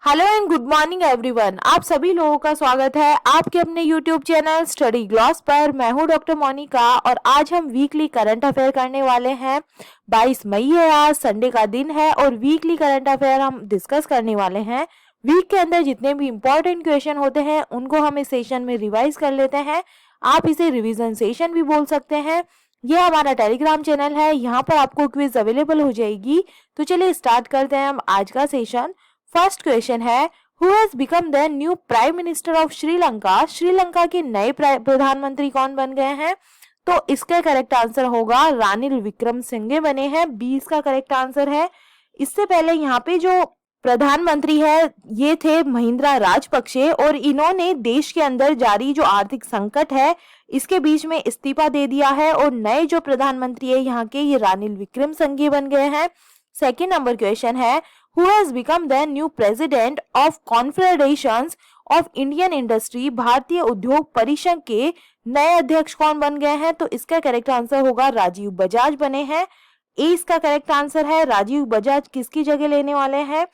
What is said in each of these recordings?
Hello and good morning everyone. आप सभी लोगों का स्वागत है आपके अपने यूट्यूब चैनल स्टडी ग्लॉस पर। मैं हूं डॉक्टर मोनिका और आज हम वीकली करंट अफेयर करने वाले हैं। 22 मई है, आज संडे का दिन है और वीकली करंट अफेयर हम डिस्कस करने वाले हैं। वीक के अंदर जितने भी इंपॉर्टेंट क्वेश्चन होते हैं उनको हम इस सेशन में रिवाइज कर लेते हैं। आप इसे रिविजन सेशन भी बोल सकते हैं। ये हमारा टेलीग्राम चैनल है, यहाँ पर आपको क्विज अवेलेबल हो जाएगी। तो चलिए स्टार्ट करते हैं हम आज का सेशन। फर्स्ट क्वेश्चन है, who has become the new prime minister of Sri Lanka. Sri Lanka के नए प्रधानमंत्री कौन बन गए हैं? तो इसका करेक्ट आंसर होगा रानिल विक्रमसिंघे बने हैं। 20 का करेक्ट आंसर है। इससे पहले यहाँ पे जो प्रधानमंत्री है ये थे महिंद्रा राजपक्षे और इन्होंने देश के अंदर जारी जो आर्थिक संकट है इसके बीच में इस्तीफा दे दिया है और नए जो प्रधानमंत्री है यहाँ के ये रानिल विक्रमसिंघे बन गए हैं। सेकेंड नंबर क्वेश्चन है, who has become the new president of Confederations of Indian Industry। भारतीय उद्योग परिषद के नए अध्यक्ष कौन बन गए हैं? तो इसका करेक्ट आंसर होगा राजीव बजाज बने हैं। ए इसका करेक्ट आंसर है। राजीव बजाज किसकी जगह लेने वाले हैं?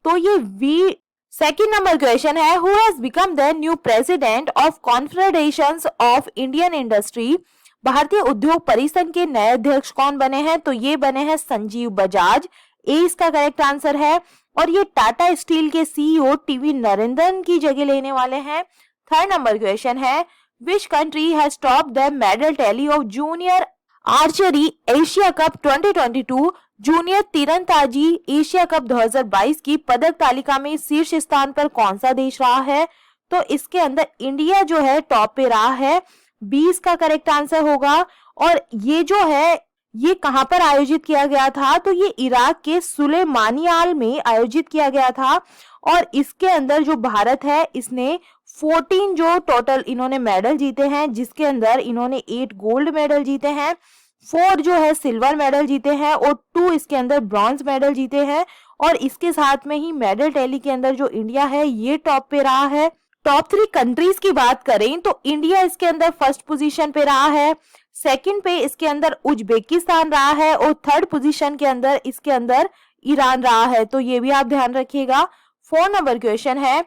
तो ये वी सेकेंड नंबर क्वेश्चन है, who has become the new president of Confederations of Indian Industry. भारतीय उद्योग परिषद के नए अध्यक्ष कौन बने हैं? तो ये बने हैं संजीव बजाज। ए इसका करेक्ट आंसर है। और ये टाटा स्टील के सीईओ टीवी नरेंद्रन की जगह लेने वाले हैं। थर्ड नंबर क्वेश्चन है, which country has top the medal tally of junior archery Asia cup 2022। Junior तीरंदाजी एशिया कप 2022 की पदक तालिका में शीर्ष स्थान पर कौन सा देश रहा है? तो इसके अंदर इंडिया जो है टॉप पे रहा है। 20 का करेक्ट आंसर होगा। और ये जो है ये कहां पर आयोजित किया गया था? तो ये इराक के सुलेमानियाल में आयोजित किया गया था। और इसके अंदर जो भारत है इसने 14 जो टोटल इन्होंने मेडल जीते हैं, जिसके अंदर इन्होंने 8 गोल्ड मेडल जीते हैं, 4 जो है सिल्वर मेडल जीते हैं और 2 इसके अंदर ब्रॉन्ज मेडल जीते हैं। और इसके साथ में ही मेडल टैली के अंदर जो इंडिया है ये टॉप पे रहा है। टॉप 3 कंट्रीज की बात करें तो इंडिया इसके अंदर फर्स्ट पोजीशन पे रहा है। सेकंड पे इसके अंदर उज्बेकिस्तान रहा है और थर्ड पोजीशन के अंदर इसके अंदर ईरान रहा है। तो ये भी आप ध्यान रखिएगा। 4 नंबर क्वेश्चन है,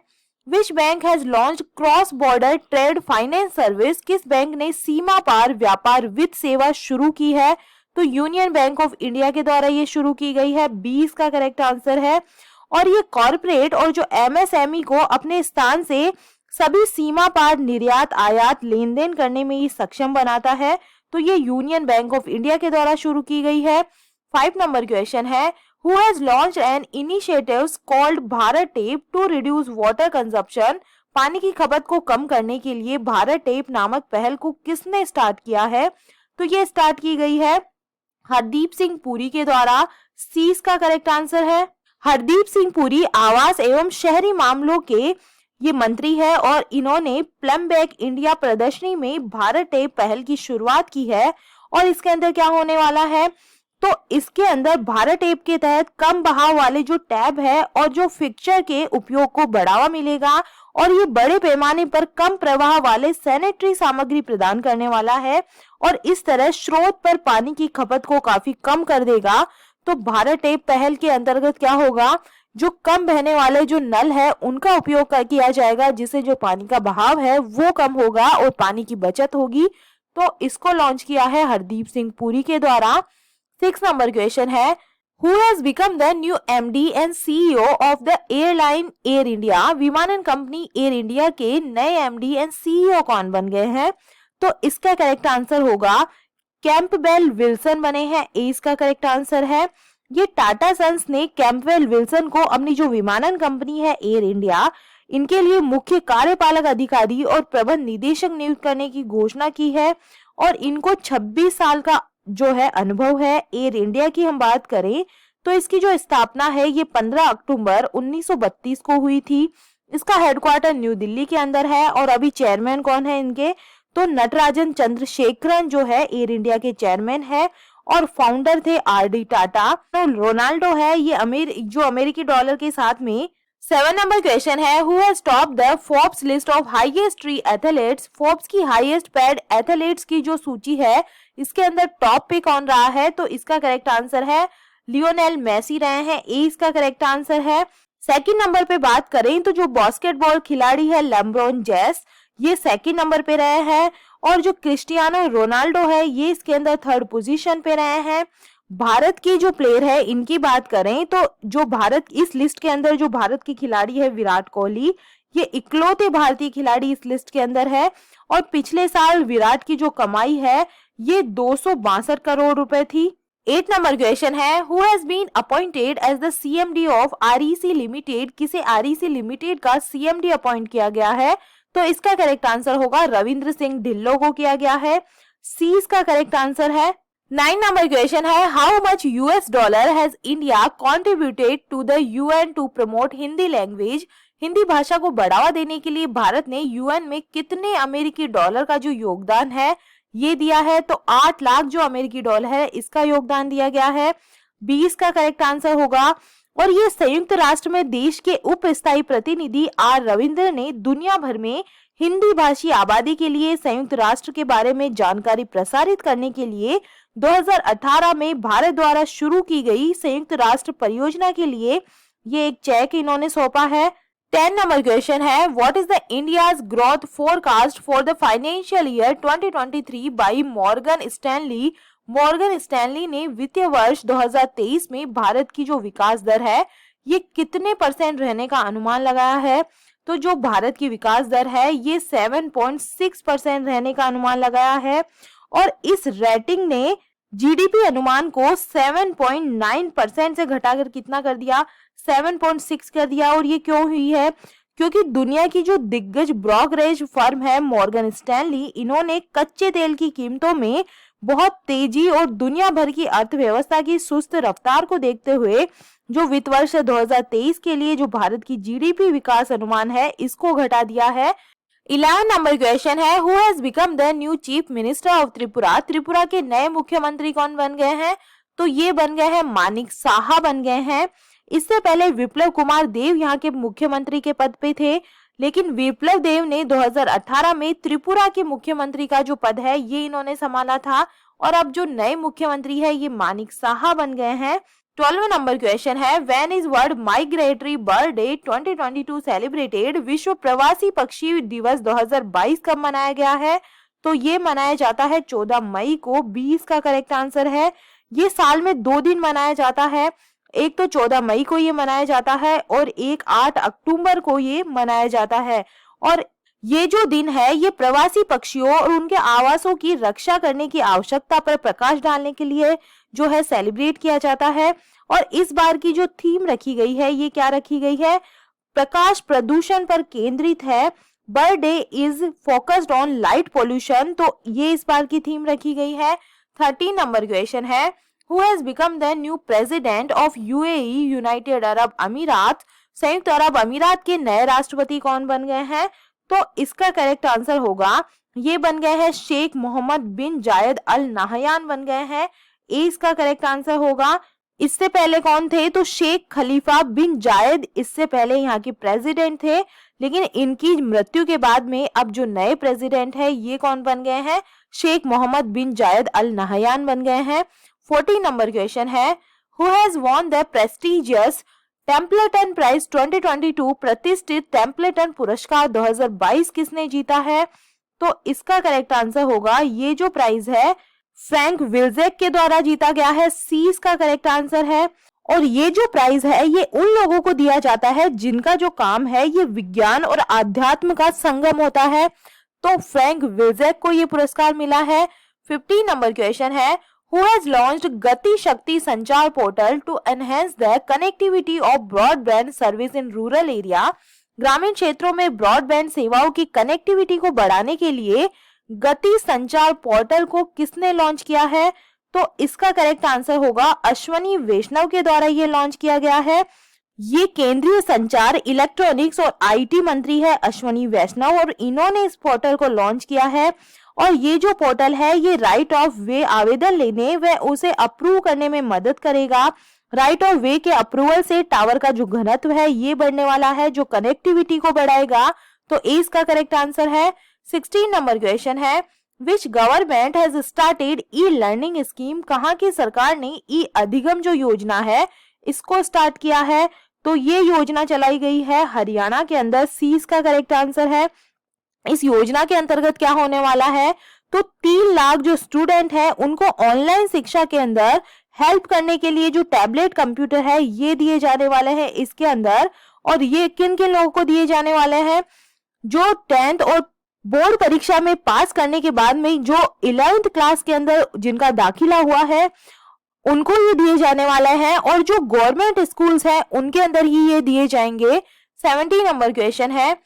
which bank has launch cross border trade finance service. किस बैंक ने सीमा पार व्यापार वित्त सेवा शुरू की है? तो यूनियन बैंक ऑफ इंडिया के द्वारा ये शुरू की गई है। 20 का करेक्ट आंसर है। और ये कॉर्पोरेट और जो एमएसएमई को अपने स्थान से सभी सीमा पार निर्यात आयात लेन देन करने में ये सक्षम बनाता है। तो ये यूनियन बैंक ऑफ इंडिया के द्वारा शुरू की गई है। 5 नंबर क्वेश्चन है, who has launched an initiatives called Bharat tap to reduce water consumption. पानी की खपत को कम करने के लिए भारत टेप नामक पहल को किसने स्टार्ट किया है? तो ये स्टार्ट की गई है हरदीप सिंह पुरी के द्वारा। सी इसका करेक्ट आंसर है। हरदीप सिंह पुरी आवास एवं शहरी मामलों के ये मंत्री है और इन्होंने प्लम बैक इंडिया प्रदर्शनी में भारत टेप पहल की शुरुआत की है। और इसके अंदर क्या होने वाला है? तो इसके अंदर भारत टेप के तहत कम बहाव वाले जो टैब है और जो फिक्चर के उपयोग को बढ़ावा मिलेगा और ये बड़े पैमाने पर कम प्रवाह वाले सैनिटरी सामग्री प्रदान करने वाला है और इस तरह स्रोत पर पानी की खपत को काफी कम कर देगा। तो भारत टेप पहल के अंतर्गत क्या होगा? जो कम बहने वाले जो नल है उनका उपयोग किया जाएगा, जिससे जो पानी का बहाव है वो कम होगा और पानी की बचत होगी। तो इसको लॉन्च किया है हरदीप सिंह पुरी के द्वारा। 6 नंबर क्वेश्चन है, who has become the new MD and CEO of the airline air India. विमानन कंपनी एयर इंडिया के नए एमडी एंड सीईओ कौन बन गए हैं? तो इसका करेक्ट आंसर होगा कैंपबेल विल्सन बने हैं। ए इसका करेक्ट आंसर है। ये टाटा सन्स ने कैंपबेल विल्सन को अपनी जो विमानन कंपनी है एयर इंडिया इनके लिए मुख्य कार्यपालक अधिकारी और प्रबंध निदेशक नियुक्त करने की घोषणा की है। और इनको 26 साल का जो है अनुभव है। एयर इंडिया की हम बात करें तो इसकी जो स्थापना है ये 15 अक्टूबर 1932 को हुई थी। इसका हेडक्वार्टर न्यू दिल्ली के अंदर है। और अभी चेयरमैन कौन है इनके? तो नटराजन चंद्रशेखरन जो है एयर इंडिया के चेयरमैन है और फाउंडर थे आरडी टाटा। तो रोनाल्डो है ये जो अमेरिकी डॉलर के साथ में। 7 नंबर क्वेश्चन है, who has top the Forbes list of highest tree athletes. Forbes की हाईएस्ट पेड एथलीट्स की जो सूची है इसके अंदर टॉप पे कौन रहा है? तो इसका करेक्ट आंसर है लियोनेल मेसी रहे हैं। ए इसका करेक्ट आंसर है। सेकंड नंबर पे बात करें तो जो बास्केटबॉल खिलाड़ी है लेब्रॉन जेम्स, ये सेकंड नंबर पे रहे हैं, और जो क्रिस्टियानो रोनाल्डो है ये इसके अंदर थर्ड पोजीशन पे रहे हैं। भारत की जो प्लेयर है इनकी बात करें तो जो भारत इस लिस्ट के अंदर जो भारत की खिलाड़ी है विराट कोहली, ये इकलौते भारतीय खिलाड़ी इस लिस्ट के अंदर है। और पिछले साल विराट की जो कमाई है ये 262 करोड़ रुपए थी। 8 नंबर क्वेश्चन है, who has been appointed as the CMD of REC limited, किसे आरईसी लिमिटेड का सीएमडी अपॉइंट किया गया है? तो इसका करेक्ट आंसर होगा रविंद्र सिंह ढिल्लों को किया गया है। सी इसका करेक्ट आंसर है। 9 नंबर क्वेश्चन है, how much US dollar has India contributed to the UN to promote Hindi language, Hindi भाषा को बढ़ावा देने के लिए भारत ने यूएन में कितने अमेरिकी डॉलर का जो योगदान है ये दिया है? तो 8 लाख जो अमेरिकी डॉलर है इसका योगदान दिया गया है। 20 का करेक्ट आंसर होगा। और ये संयुक्त राष्ट्र में देश के उप स्थायी प्रतिनिधि आर रविंद्र ने दुनिया भर में हिंदी भाषी आबादी के लिए संयुक्त राष्ट्र के बारे में जानकारी प्रसारित करने के लिए 2018 में भारत द्वारा शुरू की गई संयुक्त राष्ट्र परियोजना के लिए ये एक चेक इन्होंने सौंपा है। 10 नंबर क्वेश्चन है, what is the India's growth forecast for the financial year 2023 bye Morgan Stanley. Morgan Stanley ने वित्तीय वर्ष 2023 में भारत की जो विकास दर है ये कितने % रहने का अनुमान लगाया है? तो जो भारत की विकास दर है ये 7.6% रहने का अनुमान लगाया है। और इस रेटिंग ने जीडीपी अनुमान को 7.9% से घटाकर कितना कर दिया? 7.6 कर दिया। और ये क्यों हुई है? क्योंकि दुनिया की जो दिग्गज ब्रोकरेज फर्म है मॉर्गन स्टैनली, इन्होंने कच्चे तेल की कीमतों में बहुत तेजी और दुनिया भर की अर्थव्यवस्था की सुस्त रफ्तार को देखते हुए जो वित्त वर्ष 2023 के लिए जो भारत की जीडीपी विकास अनुमान है इसको घटा दिया है। 11 नंबर क्वेश्चन है, who has become the new chief minister of Tripura. Tripura के नए मुख्यमंत्री कौन बन गए हैं? तो ये बन गए हैं मानिक साहा बन गए हैं। इससे पहले विप्लव कुमार देव यहाँ के मुख्यमंत्री के पद पे थे, लेकिन विप्लव देव ने 2018 में त्रिपुरा के मुख्यमंत्री का जो पद है ये इन्होंने संभाला था। और अब जो नए मुख्यमंत्री है ये मानिक साहा बन गए हैं। 12 नंबर क्वेश्चन है, when is world migratory bird day 2022 celebrated. विश्व प्रवासी पक्षी दिवस 2022 कब मनाया गया है? तो ये मनाया जाता है 14 मई को। 20 का करेक्ट आंसर है। ये साल में 2 दिन मनाया जाता है, एक तो 14 मई को ये मनाया जाता है और एक 8 अक्टूबर को ये मनाया जाता है। और ये जो दिन है ये प्रवासी पक्षियों और उनके आवासों की रक्षा करने की आवश्यकता पर प्रकाश डालने के लिए जो है सेलिब्रेट किया जाता है। और इस बार की जो थीम रखी गई है ये क्या रखी गई है? प्रकाश प्रदूषण पर केंद्रित है। Bird day is focused on light pollution, तो ये इस बार की थीम रखी गई है। 13 नंबर क्वेश्चन है, who has become the new president of UAE United Arab अमीरात। संयुक्त अरब अमीरात के नए राष्ट्रपति कौन बन गए हैं? तो इसका करेक्ट आंसर होगा ये बन गए हैं शेख मोहम्मद बिन जायद अल नाहयान बन गए हैं। ए इसका करेक्ट आंसर होगा। इससे पहले कौन थे? तो शेख खलीफा बिन जायद इससे पहले यहाँ के प्रेसिडेंट थे, लेकिन इनकी मृत्यु के बाद में अब जो नए प्रेसिडेंट है ये कौन बन गए हैं? शेख मोहम्मद बिन जायद अल नाहयान बन गए हैं। 14 नंबर क्वेश्चन है, who has won the prestigious Templeton prize 2022। प्रतिष्ठित टेम्पलेटन पुरस्कार 2022 किसने जीता है? तो इसका करेक्ट आंसर होगा ये जो प्राइज है फ्रैंक विल्जेक के द्वारा जीता गया है। सी इसका करेक्ट आंसर है। और ये जो प्राइज है ये उन लोगों को दिया जाता है जिनका जो काम है ये विज्ञान और आध्यात्म का संगम होता है। तो फ्रैंक विल्जेक को ये पुरस्कार मिला है। 15 नंबर क्वेश्चन है, who has launched गति शक्ति संचार portal to enhance the connectivity of broadband service in rural area। ग्रामीण क्षेत्रों में ब्रॉडबैंड सेवाओं की कनेक्टिविटी को बढ़ाने के लिए गति संचार पोर्टल को किसने लॉन्च किया है? तो इसका करेक्ट आंसर होगा अश्वनी वैष्णव के द्वारा ये लॉन्च किया गया है। ये केंद्रीय संचार, इलेक्ट्रॉनिक्स और आईटी मंत्री है अश्वनी वैष्णव, और इन्होंने इस पोर्टल को लॉन्च किया है। और ये जो पोर्टल है ये राइट ऑफ वे आवेदन लेने व उसे अप्रूव करने में मदद करेगा। राइट ऑफ वे के अप्रूवल से टावर का जो घनत्व है ये बढ़ने वाला है जो कनेक्टिविटी को बढ़ाएगा। तो ए इसका करेक्ट आंसर है। 16 नंबर क्वेश्चन है, which government has started e learning scheme. कहाँ की सरकार ने ई अधिगम जो योजना है इसको स्टार्ट किया है? तो ये योजना चलाई गई है हरियाणा के अंदर। सी इसका करेक्ट आंसर है। इस योजना के अंतर्गत क्या होने वाला है, तो 3 लाख जो स्टूडेंट है उनको ऑनलाइन शिक्षा के अंदर हेल्प करने के लिए जो टैबलेट कंप्यूटर है ये दिए जाने वाले हैं इसके अंदर। और ये किन किन लोगों को दिए जाने वाले हैं, जो 10th और बोर्ड परीक्षा में पास करने के बाद में जो 11th क्लास के अंदर जिनका दाखिला हुआ है उनको ये दिए जाने वाले हैं, और जो गवर्नमेंट स्कूल्स हैं उनके अंदर ही ये दिए जाएंगे। 70 नंबर क्वेश्चन है,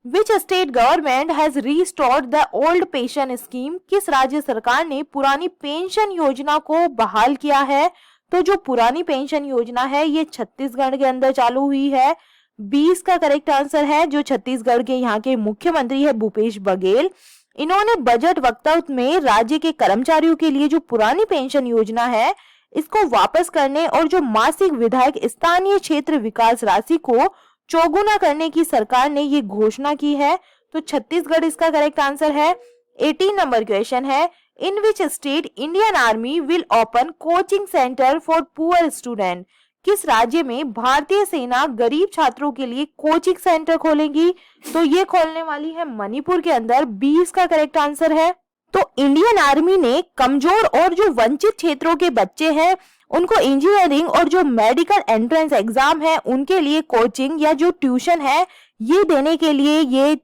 which state government has restored the old pension scheme. किस राज्य सरकार ने पुरानी पेंशन योजना को बहाल किया है। तो जो पुरानी पेंशन योजना है ये छत्तीसगढ़ के अंदर चालू हुई है। 20 का करेक्ट आंसर है। जो छत्तीसगढ़ के यहाँ के मुख्यमंत्री है भूपेश बघेल, इन्होंने बजट वक्तव्य में राज्य के कर्मचारियों के लिए जो पुरानी पेंशन योजना है इसको वापस करने और जो मासिक विधायक स्थानीय क्षेत्र विकास राशि को चौगुना करने की सरकार ने ये घोषणा की है। तो छत्तीसगढ़ इसका करेक्ट आंसर है। 18 नंबर क्वेश्चन है, in which state Indian Army will open coaching centre for poor student. किस राज्य में भारतीय सेना गरीब छात्रों के लिए कोचिंग सेंटर खोलेगी। तो ये खोलने वाली है मणिपुर के अंदर। 20 का करेक्ट आंसर है। तो इंडियन आर्मी ने कमजोर और जो वंचित क्षेत्रों के बच्चे हैं उनको इंजीनियरिंग और जो मेडिकल एंट्रेंस एग्जाम है उनके लिए कोचिंग या जो ट्यूशन है ये देने के लिए ये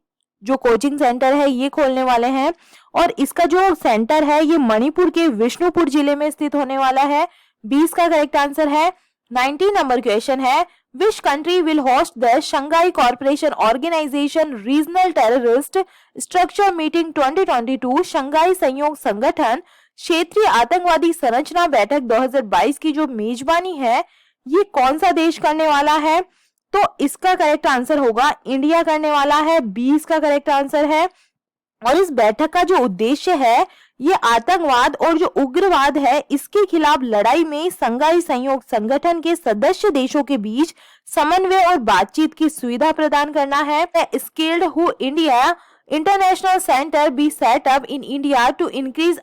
जो कोचिंग सेंटर है ये खोलने वाले हैं। और इसका जो सेंटर है ये मणिपुर के विष्णुपुर जिले में स्थित होने वाला है। 20 का करेक्ट आंसर है। 19 नंबर क्वेश्चन है, which country will host the Shanghai corporation organisation regional terrorist structure meeting 2022। Shanghai सहयोग संगठन क्षेत्रीय आतंकवादी संरचना बैठक 2022 की जो मेजबानी है ये कौन सा देश करने वाला है। तो इसका करेक्ट आंसर होगा इंडिया करने वाला है। 20 का करेक्ट आंसर है। और इस बैठक का जो उद्देश्य है ये आतंकवाद और जो उग्रवाद है इसके खिलाफ लड़ाई में शंघाई सहयोग संगठन के सदस्य देशों के बीच समन्वय और बातचीत की सुविधा प्रदान करना है। Skilled who India international centre be set up in India to increase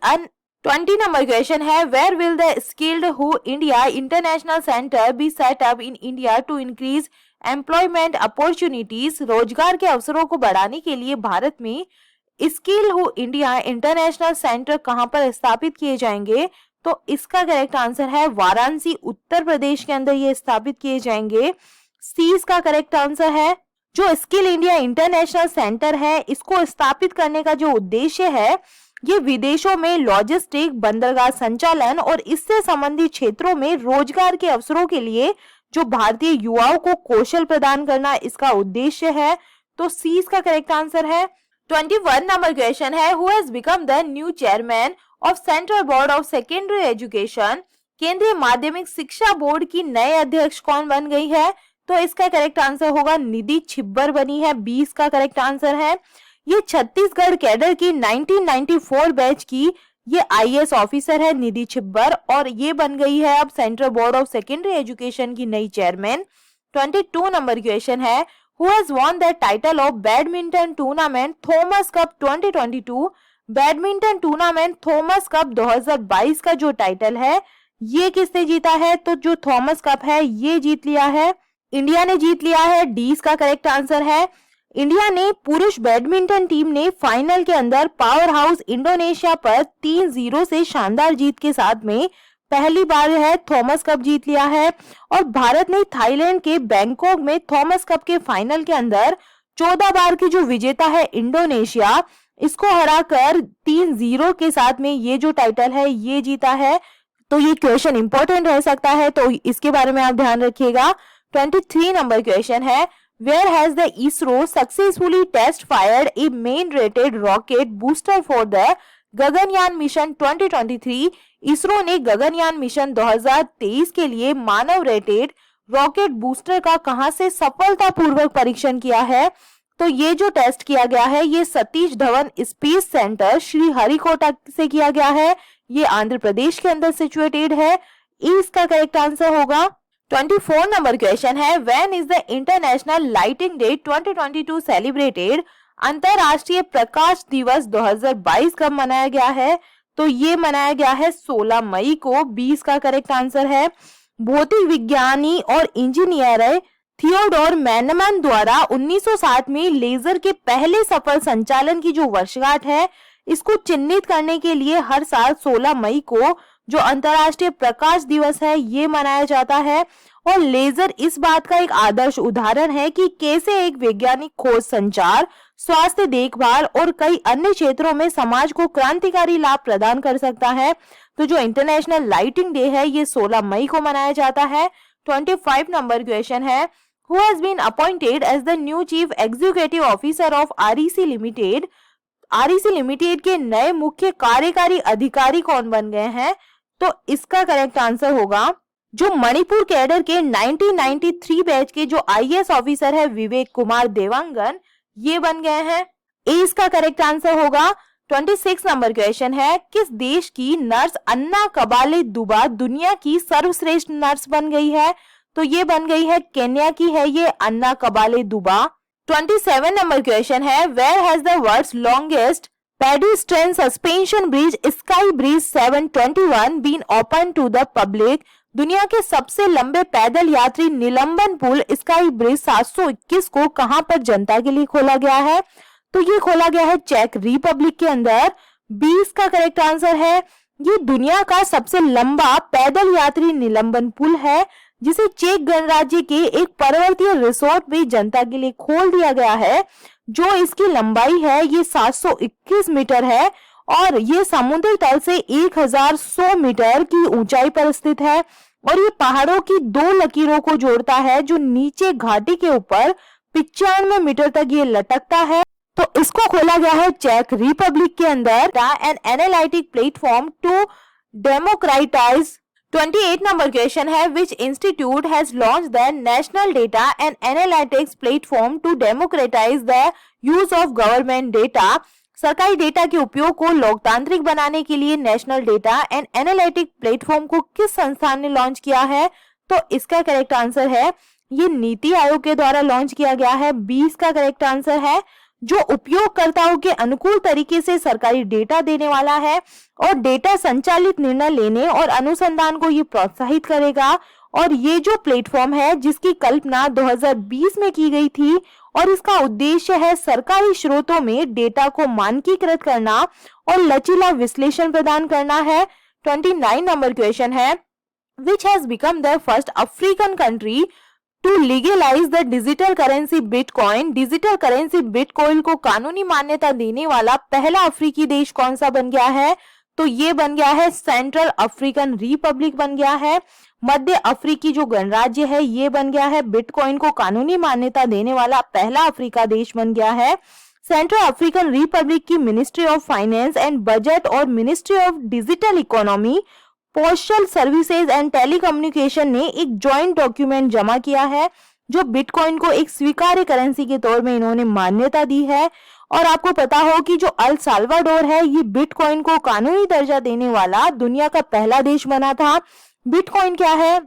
20 number question है, where will the skilled who India international centre be set up in India to increase employment opportunities. रोजगार के अवसरों को बढ़ाने के लिए भारत में skill who India international centre कहां पर स्थापित किए जाएंगे। तो इसका करेक्ट आंसर है वाराणसी उत्तर प्रदेश के अंदर ये स्थापित किए जाएंगे। सी इसका करेक्ट आंसर है। जो स्किल इंडिया इंटरनेशनल सेंटर है इसको स्थापित करने का जो उद्देश्य है ये विदेशों में लॉजिस्टिक बंदरगाह संचालन और इससे संबंधित क्षेत्रों में रोजगार के अवसरों के लिए जो भारतीय युवाओं को कौशल प्रदान करना इसका उद्देश्य है। तो सी इसका करेक्ट आंसर है। 21 नंबर क्वेश्चन है, who has become the new chairman of central board of secondary education. केंद्रीय माध्यमिक शिक्षा बोर्ड की नए अध्यक्ष कौन बन गई है। तो इसका करेक्ट आंसर होगा निधि छिब्बर बनी है। 20 का करेक्ट आंसर है। ये छत्तीसगढ़ कैडर की 1994 बैच की ये आईएएस ऑफिसर है निधि छिब्बर, और ये बन गई है अब central board of secondary education की नई चेयरमैन। 22 नंबर क्वेश्चन है, who has won the title of badminton tournament Thomas cup 2022। Badminton tournament Thomas cup 2022 का जो टाइटल है ये किसने जीता है। तो जो थॉमस कप है ये जीत लिया है, इंडिया ने जीत लिया है। डी इसका करेक्ट आंसर है। इंडिया ने पुरुष बैडमिंटन टीम ने फाइनल के अंदर पावर हाउस इंडोनेशिया पर 3-0 से शानदार जीत के साथ में पहली बार है थॉमस कप जीत लिया है। और भारत ने थाईलैंड के बैंकॉक में थॉमस कप के फाइनल के अंदर 14 बार की जो विजेता है इंडोनेशिया इसको हराकर 3-0 के साथ में ये जो टाइटल है ये जीता है। तो ये क्वेश्चन इंपॉर्टेंट रह सकता है तो इसके बारे में आप ध्यान रखिएगा। 23 नंबर क्वेश्चन है, where has the ISRO successfully test fired a main rated rocket booster for the Gaganyaan mission 2023। ISRO ने गगनयान मिशन 2023 के लिए मानव रेटेड रॉकेट बूस्टर का कहां से सफलतापूर्वक परीक्षण किया है। तो ये जो टेस्ट किया गया है ये सतीश धवन स्पेस सेंटर श्री हरिकोटा से किया गया है। ये आंध्र प्रदेश के अंदर सिचुएटेड है। इसका करेक्ट आंसर होगा। 24 नंबर क्वेश्चन है, when is the international lighting day 2022 celebrated. अंतरराष्ट्रीय प्रकाश दिवस 2022 कब मनाया गया है। तो ये मनाया गया है 16 मई को। 20 का करेक्ट आंसर है। भौतिक विज्ञानी और इंजीनियर थियोडोर मैनमैन द्वारा 1960 में लेजर के पहले सफल संचालन की जो वर्षगांठ है, इसको चिन्हित करने के लिए हर साल 16 मई को जो अंतर्राष्ट्रीय प्रकाश दिवस है ये मनाया जाता है। और लेजर इस बात का एक आदर्श उदाहरण है कि कैसे एक वैज्ञानिक खोज, संचार, स्वास्थ्य देखभाल और कई अन्य क्षेत्रों में समाज को क्रांतिकारी लाभ प्रदान कर सकता है। तो जो इंटरनेशनल लाइटिंग डे है ये 16 मई को मनाया जाता है। 25 नंबर क्वेश्चन है, who has been appointed as the new chief executive officer of REC limited. REC limited के नए मुख्य कार्यकारी अधिकारी कौन बन गए हैं? तो इसका करेक्ट आंसर होगा जो मणिपुर कैडर के 1993 बैच के जो आईएएस ऑफिसर है विवेक कुमार देवांगन, ये बन गए हैं। ए इसका करेक्ट आंसर होगा। 26 नंबर क्वेश्चन है, किस देश की नर्स अन्ना कबाले दुबा दुनिया की सर्वश्रेष्ठ नर्स बन गई है? तो ये बन गई है केन्या की है ये अन्ना कबाले दुबा। 27 नंबर क्वेश्चन है, where has the world's longest pedestrian suspension bridge sky bridge 721 been open to the public. दुनिया के सबसे लंबे पैदल यात्री निलंबन पुल स्काई ब्रिज 721 को कहां पर जनता के लिए खोला गया है? तो ये खोला गया है चेक रिपब्लिक के अंदर। 20 का करेक्ट आंसर है, ये दुनिया का सबसे लंबा पैदल यात्री निलंबन पुल है जिसे चेक गणराज्य के एक पर्वतीय रिसोर्ट में जनता के लिए खोल दिया गया है। जो इसकी लंबाई है ये 721 मीटर है और ये समुद्र तल से 1100 मीटर की ऊंचाई पर स्थित है और ये पहाड़ों की 2 लकीरों को जोड़ता है जो नीचे घाटी के ऊपर 95 मीटर तक ये लटकता है। तो इसको खोला गया है चेक रिपब्लिक के अंदर। An analytic platform to democratise. 28 number question है, which institute has launched the national data and analytics platform to democratise the use of government data. सरकारी डेटा के उपयोग को लोकतांत्रिक बनाने के लिए national data and analytic platform को किस संस्थान ने लॉन्च किया है? तो इसका करेक्ट आंसर है ये नीति आयोग के द्वारा लॉन्च किया गया है। 20 का करेक्ट आंसर है, जो उपयोगकर्ताओं के अनुकूल तरीके से सरकारी डेटा देने वाला है और डेटा संचालित निर्णय लेने और अनुसंधान को ये प्रोत्साहित करेगा। और ये जो प्लेटफॉर्म है जिसकी कल्पना 2020 में की गई थी और इसका उद्देश्य है सरकारी स्रोतों में डेटा को मानकीकृत करना और लचीला विश्लेषण प्रदान करना है। 29 नंबर क्वेश्चन है, which has become the first African country to legalise the digital currency bitcoin. Digital currency bitcoin को कानूनी मान्यता देने वाला पहला अफ्रीकी देश कौन सा बन गया है? तो ये बन गया है सेंट्रल अफ्रीकन रिपब्लिक बन गया है। मध्य अफ्रीकी जो गणराज्य है ये बन गया है बिटकॉइन को कानूनी मान्यता देने वाला पहला अफ्रीका देश बन गया है। सेंट्रल अफ्रीकन रिपब्लिक की ministry of finance and budget और ministry of digital economy, postal services and telecommunication ने एक जॉइंट डॉक्यूमेंट जमा किया है जो बिटकॉइन को एक स्वीकार्य करेंसी के तौर में इन्होंने मान्यता दी है। और आपको पता हो कि जो अल साल्वाडोर है ये बिटकॉइन को कानूनी दर्जा देने वाला दुनिया का पहला देश बना था। बिटकॉइन क्या है?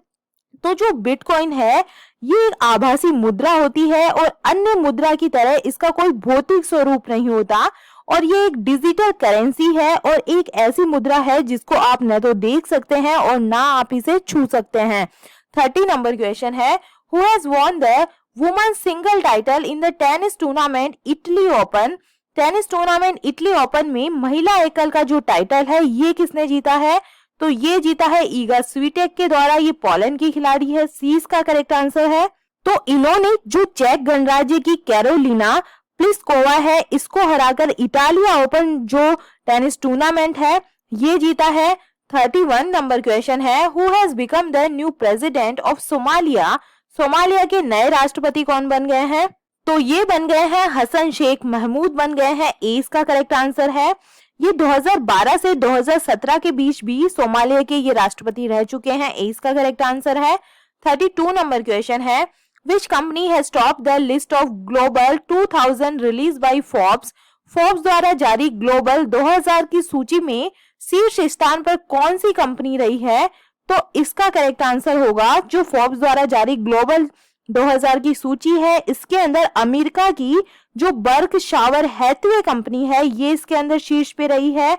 तो जो बिटकॉइन है ये एक आभासी मुद्रा होती है और अन्य मुद्रा की तरह इसका कोई भौतिक स्वरूप नहीं होता और ये एक डिजिटल करेंसी है और एक ऐसी मुद्रा है जिसको आप न तो देख सकते हैं और ना आप इसे छू सकते हैं। 30 नंबर क्वेश्चन है, who has won the women single title in the tennis tournament Italy open. Tennis tournament Italy open में महिला एकल का जो टाइटल है ये किसने जीता है? तो ये जीता है ईगा स्वीटेक के द्वारा। ये पोलैंड की खिलाड़ी है। सी इसका करेक्ट आंसर है। तो इन्होंने जो चेक गणराज्य की कैरोलिना प्लिस्कोवा है इसको हराकर इटालिया ओपन जो टेनिस टूर्नामेंट है ये जीता है। 31 नंबर क्वेश्चन है, who has become the new president of Somalia. Somalia के नए राष्ट्रपति कौन बन गए हैं? तो ये बन गए हैं हसन शेख महमूद बन गए हैं। ए इसका करेक्ट आंसर है। ये 2012 से 2017 के बीच भी सोमालिया के ये राष्ट्रपति रह चुके हैं। ए इसका करेक्ट आंसर है। 32 नंबर क्वेश्चन है, which company has top the list of global 2000 release by Forbes. Forbes द्वारा जारी ग्लोबल 2000 की सूची में शीर्ष स्थान पर कौन सी कंपनी रही है? तो इसका करेक्ट आंसर होगा जो फोर्ब्स द्वारा जारी ग्लोबल 2000 की सूची है इसके अंदर अमेरिका की जो बर्कशायर हैथवे कंपनी है ये इसके अंदर शीर्ष पे रही है।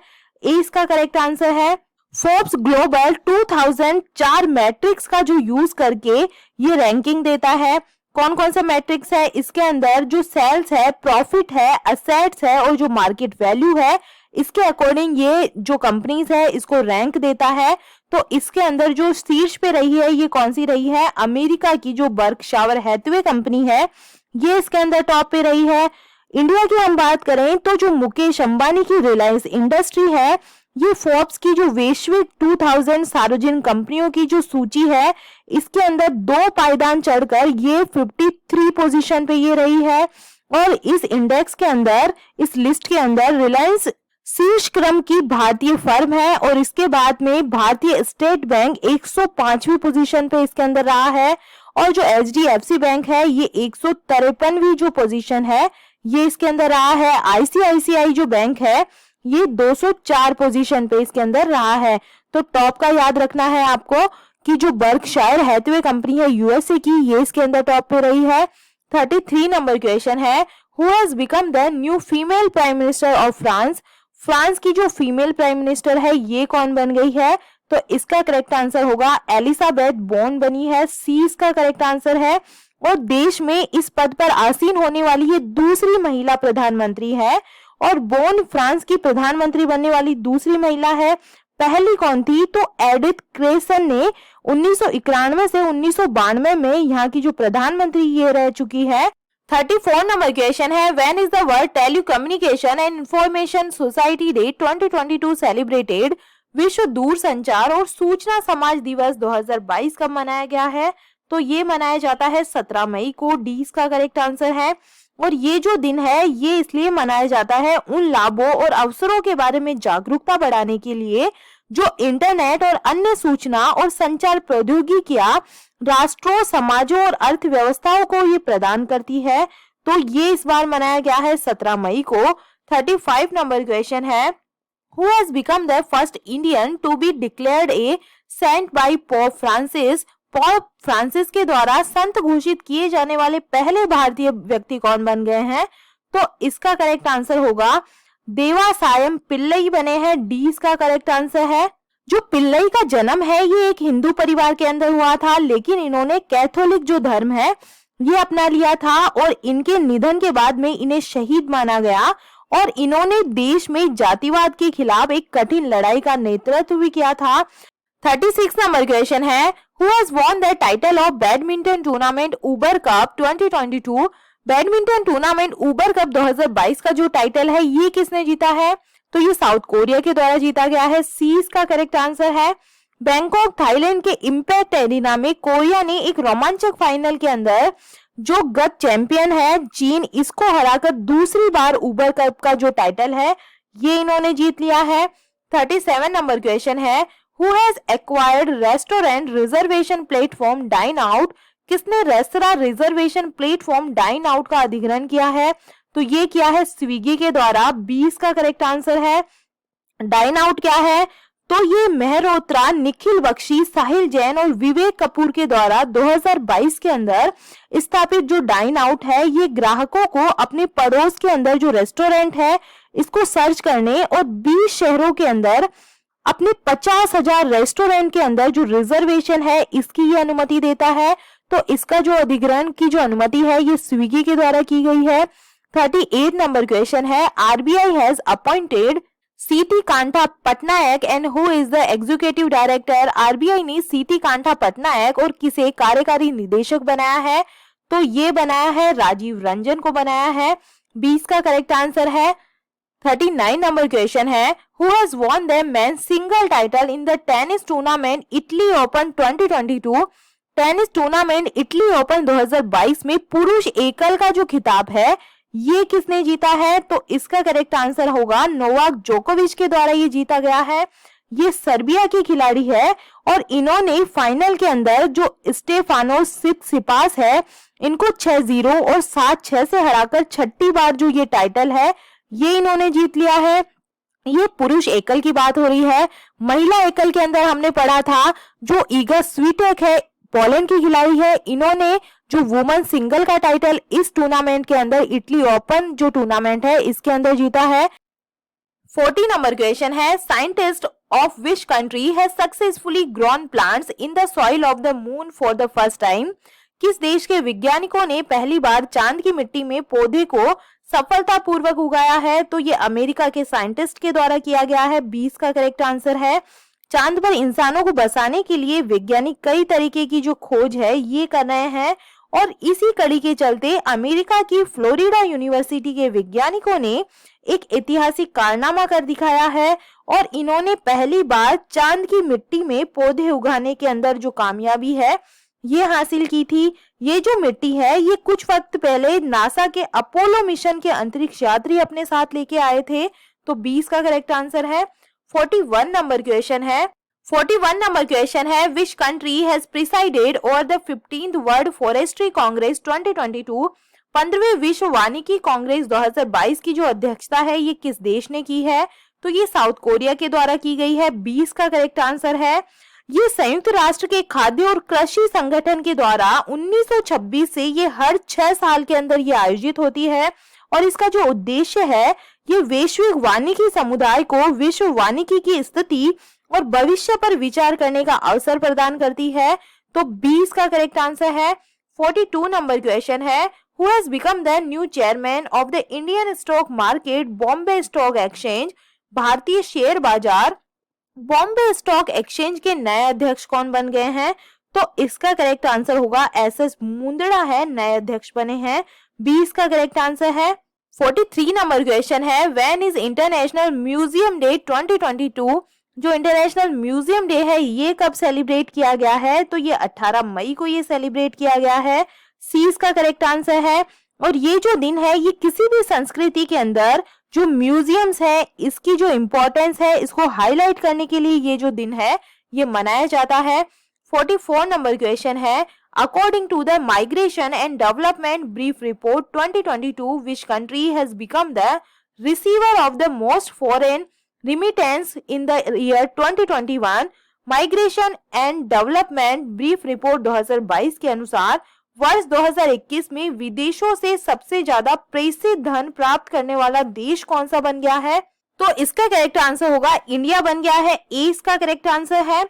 ए इसका करेक्ट आंसर है। फोर्ब्स ग्लोबल 2000 4 मैट्रिक्स का जो यूज करके ये रैंकिंग देता है। कौन कौन सा मैट्रिक्स है इसके अंदर, जो सेल्स है, प्रॉफिट है, असेट्स है और जो मार्केट वैल्यू है, इसके अकॉर्डिंग ये जो कंपनीज है इसको रैंक देता है। तो इसके अंदर जो शीर्ष पे रही है ये कौन सी रही है, अमेरिका की जो बर्कशायर हैथवे कंपनी है ये इसके अंदर टॉप पे रही है। इंडिया की हम बात करें तो जो मुकेश अंबानी की रिलायंस इंडस्ट्री है ये फोर्ब्स की जो वैश्विक 2000 सार्वजनिक कंपनियों की जो सूची है इसके अंदर 2 पायदान चढ़कर ये 53 पोजीशन पे ये रही है। और इस इंडेक्स के अंदर, इस लिस्ट के अंदर रिलायंस शीर्ष क्रम की भारतीय फर्म है और इसके बाद में भारतीय स्टेट बैंक 105वीं पोजीशन पे इसके अंदर रहा है और जो HDFC बैंक है ये 153वीं जो पोजीशन है ये इसके अंदर रहा है। ICICI जो बैंक है ये 204 पोजीशन पे इसके अंदर रहा है। तो टॉप का याद रखना है आपको कि जो बर्कशायर हैथवे कंपनी है USA की ये इसके अंदर टॉप पे रही है। 33 नंबर क्वेश्चन है, who has become the new female prime minister of France. France की जो फीमेल प्राइम मिनिस्टर है ये कौन बन गई है, तो इसका करेक्ट आंसर होगा एलिजाबेथ बोर्न बनी है, सी इसका करेक्ट आंसर है। और देश में इस पद पर आसीन होने वाली ये दूसरी महिला प्रधानमंत्री है और बोर्न फ्रांस की प्रधानमंत्री बनने वाली दूसरी महिला है। पहली कौन थी, तो एडिथ क्रेसन ने 1991 से 1992 में यहाँ की जो प्रधानमंत्री ये रह चुकी है। 34 नंबर क्वेश्चन है, when is the world telecommunication and information society day 2022 celebrated. विश्व दूरसंचार और सूचना समाज दिवस 2022 कब मनाया गया है, तो ये मनाया जाता है 17 मई को, डी इसका करेक्ट आंसर है। और ये जो दिन है ये इसलिए मनाया जाता है उन लाभों और अवसरों के बारे में जागरूकता बढ़ाने के लिए जो इंटरनेट और अन्य सूचना और संचार प्रौद्योगिकियां राष्ट्रों, समाजों और अर्थव्यवस्थाओं को ये प्रदान करती है। तो ये इस बार मनाया गया है 17 मई को। 35 नंबर क्वेश्चन है, who has become the first Indian to be declared a saint by Pope Francis. Pope Francis के द्वारा संत घोषित किए जाने वाले पहले भारतीय व्यक्ति कौन बन गए हैं, तो इसका करेक्ट आंसर होगा देवासायम पिल्लई बने हैं, डी इसका करेक्ट आंसर है। जो पिल्लई का जन्म है ये एक हिंदू परिवार के अंदर हुआ था, लेकिन इन्होंने कैथोलिक जो धर्म है ये अपना लिया था और इनके निधन के बाद में इन्हें शहीद माना गया और इन्होंने देश में जातिवाद के खिलाफ एक कठिन लड़ाई का नेतृत्व भी किया था। 36 नंबर क्वेश्चन है, who has won the title of badminton tournament Uber cup 2022। Badminton tournament Uber cup 2022 का जो टाइटल है ये किसने जीता है, तो ये साउथ कोरिया के द्वारा जीता गया है, सी इसका करेक्ट आंसर है। बैंकॉक थाईलैंड के इम्पैक्ट एरिना में कोरिया ने एक रोमांचक फाइनल के अंदर जो गत चैंपियन है चीन, इसको हराकर दूसरी बार उबर कप का जो टाइटल है ये इन्होंने जीत लिया है। 37 नंबर क्वेश्चन है, who has acquired restaurant reservation platform dine out. किसने रेस्तरां रिजर्वेशन प्लेटफॉर्म डाइन आउट का अधिग्रहण किया है, तो ये किया है स्विगी के द्वारा, 20 का करेक्ट आंसर है। डाइन आउट क्या है, तो ये मेहरोत्रा, निखिल बख्शी, साहिल जैन और विवेक कपूर के द्वारा 2022 के अंदर स्थापित जो डाइन आउट है ये ग्राहकों को अपने पड़ोस के अंदर जो रेस्टोरेंट है इसको सर्च करने और 20 शहरों के अंदर अपने 50,000 रेस्टोरेंट के अंदर जो रिजर्वेशन है इसकी ये अनुमति देता है। तो इसका जो अधिग्रहण की जो अनुमति है ये स्विगी के द्वारा की गई है। 38 नंबर क्वेश्चन है, RBI has appointed C T Kantha Patnaik and who is the executive director. RBI ने सीटी कांठा पटनायक और किसे कार्यकारी निदेशक बनाया है, तो ये बनाया है राजीव रंजन को बनाया है, 20 का करेक्ट आंसर है। 39 नंबर क्वेश्चन है, who has won the men's single title in the tennis tournament Italy open 2022। Tennis tournament Italy open 2022 में पुरुष एकल का जो खिताब है ये किसने जीता है, तो इसका करेक्ट आंसर होगा नोवाक जोकोविच के द्वारा ये जीता गया है। ये सर्बिया की खिलाड़ी है और इन्होंने फाइनल के अंदर जो स्टेफानोस सिटसिपास है इनको 6-0 और 7-6 से हराकर छठी बार जो ये टाइटल है ये इन्होंने जीत लिया है। ये पुरुष एकल की बात हो रही है। महिला एकल के अंदर हमने पढ़ा था जो ईगा स्वीटेक है, पोलैंड की खिलाड़ी है, इन्होंने जो वुमेन सिंगल का टाइटल इस टूर्नामेंट के अंदर इटली ओपन जो टूर्नामेंट है इसके अंदर जीता है। 40 नंबर क्वेश्चन है, scientist of which country has successfully grown plants in the soil of the moon for the first time. किस देश के वैज्ञानिकों ने पहली बार चांद की मिट्टी में पौधे को सफलतापूर्वक उगाया है? तो ये अमेरिका के साइंटिस्ट के द्वारा किया गया है। 20 का करेक्ट आंसर है। चांद पर इंसानों को बसाने के लिए वैज्ञानिक कई तरीके की जो खोज है ये कर रहे हैं और इसी कड़ी के चलते अमेरिका की फ्लोरिडा यूनिवर्सिटी के वैज्ञानिकों ने एक ऐतिहासिक कारनामा कर दिखाया है और इन्होंने पहली बार चांद की मिट्टी में पौधे उगाने के अंदर जो कामयाबी है ये हासिल की थी। ये जो मिट्टी है ये कुछ वक्त पहले नासा के अपोलो मिशन के अंतरिक्ष यात्री अपने साथ लेके आए थे। तो 20 का करेक्ट आंसर है। 41 नंबर क्वेश्चन है। 41 नंबर क्वेश्चन है, which country has presided over the 15th world forestry Congress 2022? 15वें विश्व वानिकी कांग्रेस 2022 की जो अध्यक्षता है ये किस देश ने की है? तो ये साउथ कोरिया के द्वारा की गई है। 20 का करेक्ट आंसर है। ये संयुक्त राष्ट्र के खाद्य और कृषि संगठन के द्वारा 1926 से ये हर 6 साल के अंदर ये आयोजित होती है और इसका जो उद्देश्य है ये वैश्विक वानिकी समुदाय को विश्व वानिकी की स्थिति और भविष्य पर विचार करने का अवसर प्रदान करती है। तो 20 का करेक्ट आंसर है। 42 नंबर क्वेश्चन है, who has become the new chairman of the Indian stock market Bombay stock exchange? भारतीय शेयर बाजार बॉम्बे स्टॉक एक्सचेंज के नए अध्यक्ष कौन बन गए हैं? तो इसका करेक्ट आंसर होगा एसएस मुंदड़ा है, नए अध्यक्ष बने हैं। 20 का करेक्ट आंसर है। 43 नंबर क्वेश्चन है, when is international museum day 2022? जो इंटरनेशनल म्यूजियम डे है ये कब सेलिब्रेट किया गया है? तो ये 18 मई को ये सेलिब्रेट किया गया है। सी इसका करेक्ट आंसर है। और ये जो दिन है ये किसी भी संस्कृति के अंदर जो म्यूजियम्स है इसकी जो इम्पोर्टेंस है इसको हाईलाइट करने के लिए ये जो दिन है ये मनाया जाता है। 44 नंबर क्वेश्चन है, according to the migration and development brief report 2022 which country has become the receiver of the most foreign remittance in the year 2021? Migration and development brief report 2022 के अनुसार वर्ष 2021 में विदेशों से सबसे ज्यादा प्रेषित धन प्राप्त करने वाला देश कौन सा बन गया है? तो इसका करेक्ट आंसर होगा इंडिया बन गया है। ए इसका करेक्ट आंसर है।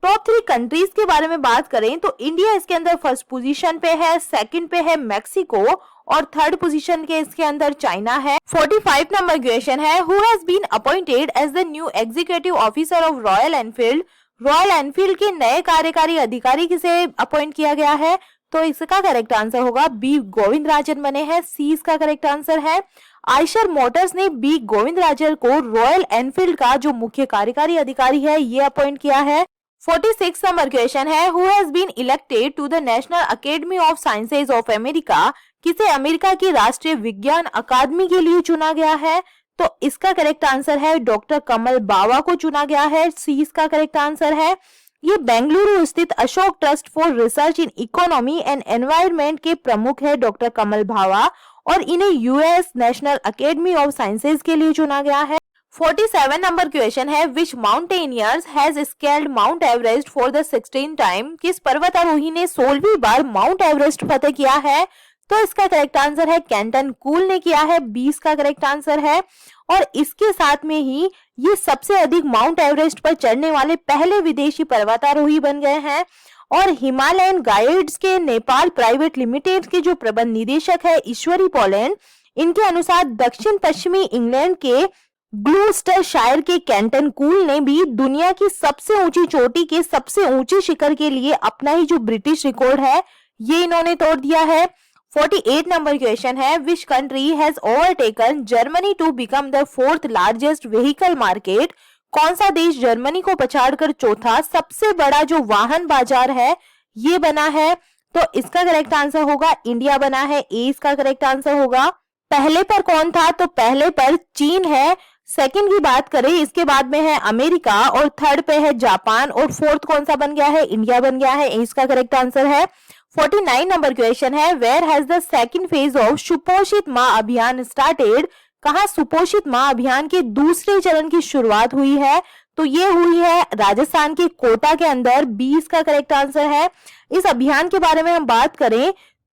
टॉप 3 कंट्रीज के बारे में बात करें तो इंडिया इसके अंदर फर्स्ट पोजीशन पे है, सेकंड पे है मैक्सिको और थर्ड पोजीशन के इसके अंदर चाइना है। 45 नंबर क्वेश्चन है, who has been appointed as the new executive officer of Royal Enfield? Royal Enfield के नए कार्यकारी अधिकारी किसे अपॉइंट किया गया है? तो इसका करेक्ट आंसर होगा बी गोविंदराजन बने हैं। सी इसका करेक्ट आंसर है। आयशर मोटर्स ने बी गोविंदराजन को रॉयल एनफील्ड का जो मुख्य कार्यकारी अधिकारी है ये अपॉइंट किया है। 46 नंबर क्वेश्चन है, who has been elected to the National Academy of Sciences of America? किसे अमेरिका की राष्ट्रीय विज्ञान अकादमी के लिए चुना गया है? तो इसका करेक्ट आंसर है डॉक्टर कमल बावा को चुना गया है। सी इसका करेक्ट आंसर है। ये बेंगलुरु स्थित Ashoka trust for research in economy and environment के प्रमुख है डॉक्टर कमल भावा और इन्हें US National Academy of Sciences के लिए चुना गया है। 47 नंबर क्वेश्चन है, which mountaineers has scaled Mount Everest for the 16th time? किस पर्वतारोही ने 16वीं बार माउंट एवरेस्ट फतेह किया है? तो इसका करेक्ट आंसर है केंटन कूल ने किया है। 20 का करेक्ट आंसर है। और इसके साथ में ही ये सबसे अधिक माउंट एवरेस्ट पर चढ़ने वाले पहले विदेशी पर्वतारोही बन गए हैं। और हिमालयन गाइड्स के नेपाल प्राइवेट लिमिटेड के जो प्रबंध निदेशक है ईश्वरी पोलैंड, इनके अनुसार दक्षिण पश्चिमी इंग्लैंड के ग्लूस्टरशायर के केंटन कूल ने भी दुनिया की सबसे ऊंची चोटी के सबसे ऊंचे शिखर के लिए अपना ही जो ब्रिटिश रिकॉर्ड है ये इन्होंने तोड़ दिया है। 48 नंबर क्वेश्चन है, which country has overtaken Germany to become the 4th largest vehicle market? कौन सा देश जर्मनी को पछाड़कर चौथा सबसे बड़ा जो वाहन बाजार है ये बना है? तो इसका करेक्ट आंसर होगा इंडिया बना है। ए इसका करेक्ट आंसर होगा। पहले पर कौन था? तो पहले पर चीन है। सेकंड की बात करें इसके बाद में है अमेरिका और थर्ड पे है जापान और फोर्थ कौन सा बन गया है? इंडिया बन गया है। इसका करेक्ट आंसर है। 49 नंबर क्वेश्चन है, where has the second phase of Suposhit Maa अभियान स्टार्टेड? कहाँ सुपोषित माँ अभियान के दूसरे चरण की शुरुआत हुई है? तो ये हुई है राजस्थान के कोटा के अंदर। 20 का करेक्ट आंसर है। इस अभियान के बारे में हम बात करें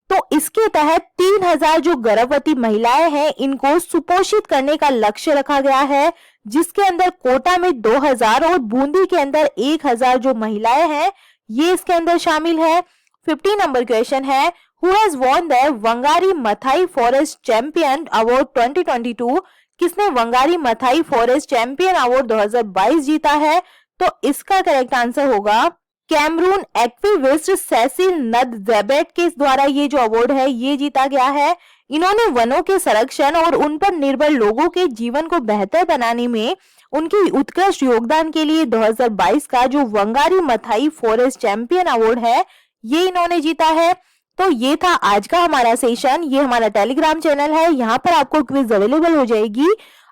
तो इसके तहत 3000 जो गर्भवती महिलाएं हैं इनको सुपोषित करने का लक्ष्य रखा गया है, जिसके अंदर कोटा में 2000 और बूंदी के अंदर 1000 जो महिलाएं हैं ये इसके अंदर शामिल है। 50 नंबर क्वेश्चन है, who has won the Wangari Maathai forest champion award 2022? किसने Wangari Maathai forest champion award 2022 जीता है? तो इसका करेक्ट आंसर होगा कैमरून एक्टिविस्ट सेसिल नदजेबेट के द्वारा ये जो अवार्ड है ये जीता गया है। इन्होंने वनों के संरक्षण और उन पर निर्भर लोगों के जीवन को बेहतर बनाने में उनकी उत्कृष्ट योगदान के लिए 2022 का जो Wangari Maathai forest champion award है ये इन्होंने जीता है। तो ये था आज का हमारा सेशन। ये हमारा टेलीग्राम चैनल है, यहाँ पर आपको क्विज अवेलेबल हो जाएगी।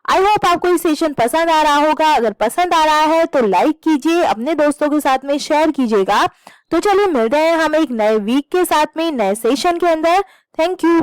आई होप आपको ये सेशन पसंद आ रहा होगा। अगर पसंद आ रहा है तो लाइक कीजिए, अपने दोस्तों के साथ में शेयर कीजिएगा। तो चलिए मिलते हैं हम एक नए वीक के साथ में नए सेशन के अंदर। Thank you.